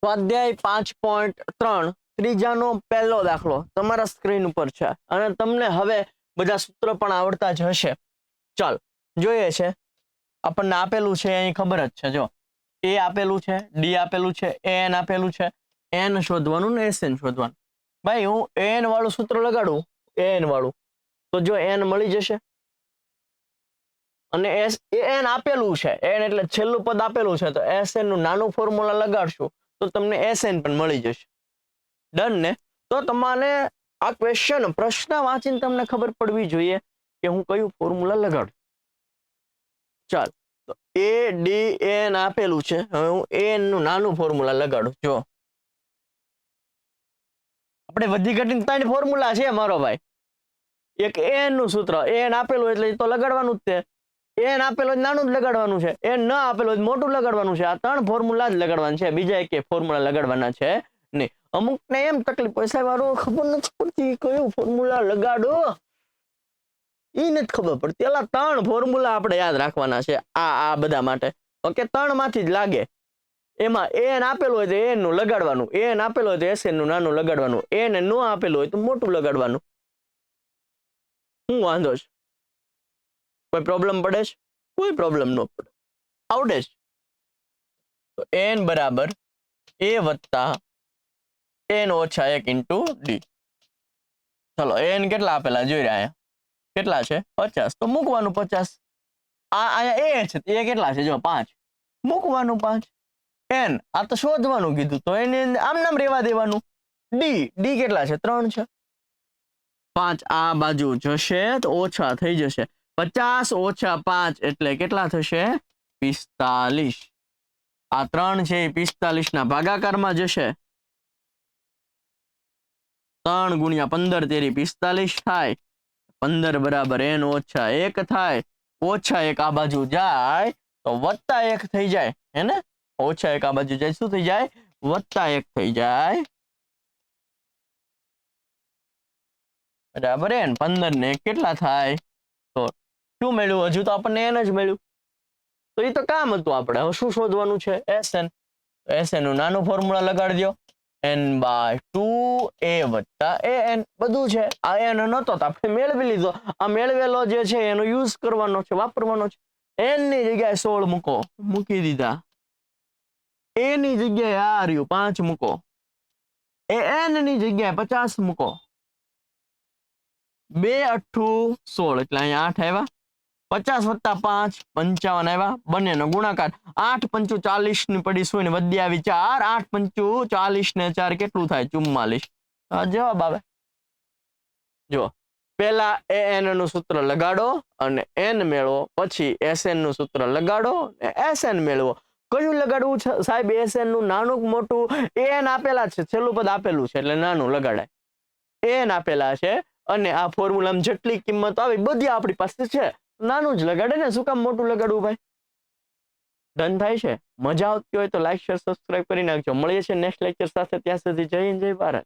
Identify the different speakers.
Speaker 1: સ્વાધ્યાય 5.3 ત્રીજાનો પહેલો દાખલો તમારા સ્ક્રીન ઉપર છે અને તમને હવે બધા સૂત્ર પણ આવડતા જ હશે. ચાલ જોઈએ છે. આપણને આપેલું છે અહીં ખબર જ છે. જો એ આપેલું છે, ડી આપેલું છે, એન આપેલું છે. એન શોધવાનું ને એસએન શોધવાનું. ભાઈ હું એન વાળું સૂત્ર લગાડું, એન વાળું, તો જો એન મળી જશે. અને એન આપેલું છે, એન એટલે છેલ્લું પદ આપેલું છે, તો એસએન નું નાનું ફોર્મ્યુલા લગાડશું તો તમને એસએન પણ મળી જશે. ડન ને? તો તમારે આ પ્રશ્ન વાંચીને તમને ખબર પડવી જોઈએ કે હું કયું ફોર્મ્યુલા લગાડું. ચાલ તો એ ડી એન આપેલું છે. હવે હું એન નું નાનું ફોર્મ્યુલા લગાડું. જો આપણે વધી ઘટીને 3 ફોર્મ્યુલા છે મારો ભાઈ. એક એન નું સૂત્ર, એન આપેલું એટલે તો લગાડવાનું જ તે. એન આપેલો નાનું જ લગાડવાનું છે, એન ન આપેલો મોટું લગાડવાનું છે. આ 3 ફોર્મ્યુલા જ લગાડવાના છે, બીજા એક ફોર્મ્યુલા લગાડવાના છે નહીં. અમુક ને એમ તકલીફ પૈસા વાળો ખબર નથી પડતી કયું ફોર્મ્યુલા લગાડો, એ નથી ખબર પડતી. એલા 3 ફોર્મ્યુલા આપણે યાદ રાખવાના છે આ બધા માટે. ઓકે, 3 માંથી જ લાગે. એમાં એન આપેલું હોય તો એન નું લગાડવાનું, એન આપેલું હોય તો એસએન નું નાનું લગાડવાનું, એન ન આપેલું હોય તો મોટું લગાડવાનું. શું વાંધો છે? કોઈ પ્રોબ્લેમ પડે છે? કોઈ પ્રોબ્લેમ ન પડે, આવડે છે. તો એન બરાબર એ વત્તા એન ઓછા 1 ઇન્ટુ ડી. ચલો એન કેટલા આપેલા જોઈ રહ્યા, કેટલા છે? 50. તો મૂકવાનું 50. અહીંયા એ છે, એ કેટલા છે? જો 5, મૂકવાનું 5. એન આ તો શોધવાનું કીધું, તો એને આમ નામ રેવા દેવાનું. ડી કેટલા છે? 3 છે. 5 આ બાજુ જશે તો ઓછા થઈ જશે. 50 ઓછા 5 એટલે કેટલા થશે? 45. આ 3 છે એ 45 ના ભાગાકારમાં જશે. 3 ગુણ્યા 15 તેરી 45 થાય. 15 બરાબર એન ઓછા 1 થાય. ઓછા 1 આ બાજુ જાય તો વત્તા 1 થઈ જાય. હે ને? ઓછા 1 આ બાજુ જાય શું થઈ જાય? વત્તા 1 થઈ જાય. બરાબર એન 15 ને કેટલા થાય? તો શું મળ્યું? હજુ તો આપણને એન જ મળ્યું. તો એ તો કામ હતું આપણે. હવે શું શોધવાનું છે? એસએન. એસએન નું નાનું ફોર્મ્યુલા લગાડી દો. n/2 a વત્તા an બધું છે. આ એન નતો તો આપણે મેળવી લીધો. આ મેળવેલો જે છે એનો યુઝ કરવાનો છે, વાપરવાનો છે. n ની જગ્યાએ 16 મૂકો, મૂકી દીધા. a ની જગ્યાએ આ રહ્યું 5 મૂકો. an ની જગ્યાએ 50 મૂકો. 2 8 16 એટલે અહીંયા 8 આવ્યા. 50 વત્તા 5 55 આવ્યા. બંનેનો ગુણાકાર 8 5 40 ની પડી શું ને વધી આવી 4. 8 5 40 ને 4 કેટલું થાય? 44. જવાબ આવે. જો પહેલા an નું સૂત્ર લગાડો અને n મેળવો, પછી sn નું સૂત્ર લગાડો અને sn મેળવો. કયું લગાડવું છે સાહેબ? sn નું નાનું મોટું? an આપેલા છે, છેલ્લું પદ આપેલું છે એટલે નાનું લગાડાય. n આપેલા છે અને આ ફોર્મ્યુલામાં જેટલી કિંમત આવી બધી આપણી પાસે છે, નાનું જ લગાડે ને. શું કામ મોટું લગાડવું ભાઈ? ડન થાય છે? મજા આવતી હોય તો લાઈક શેર સબસ્ક્રાઇબ કરી નાખજો. મળીએ છીએ નેક્સ્ટ લેક્ચર સાથે. ત્યાં સુધી જય હિન્દ, જય ભારત.